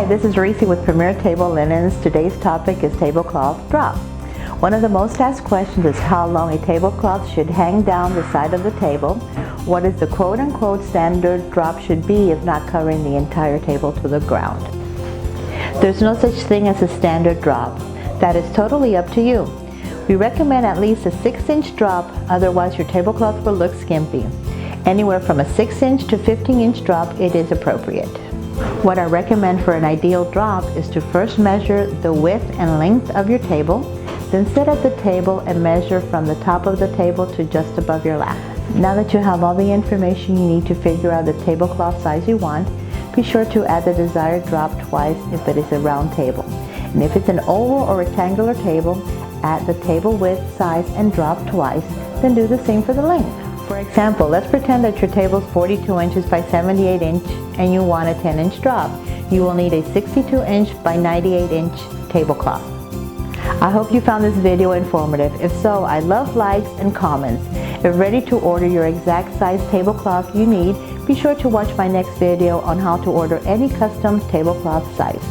Hi, this is Risy with Premier Table Linens. Today's topic is tablecloth drop. One of the most asked questions is how long a tablecloth should hang down the side of the table. What is the quote-unquote standard drop should be if not covering the entire table to the ground? There's no such thing as a standard drop. That is totally up to you. We recommend at least a 6-inch drop, otherwise your tablecloth will look skimpy. Anywhere from a 6-inch to 15-inch drop, it is appropriate. What I recommend for an ideal drop is to first measure the width and length of your table, then sit at the table and measure from the top of the table to just above your lap. Now that you have all the information you need to figure out the tablecloth size you want, be sure to add the desired drop twice if it is a round table. And if it's an oval or rectangular table, add the table width, size, and drop twice, then do the same for the length. For example, let's pretend that your table is 42 inches by 78 inch and you want a 10-inch drop. You will need a 62-inch by 98-inch tablecloth. I hope you found this video informative. If so, I love likes and comments. If ready to order your exact size tablecloth you need, be sure to watch my next video on how to order any custom tablecloth size.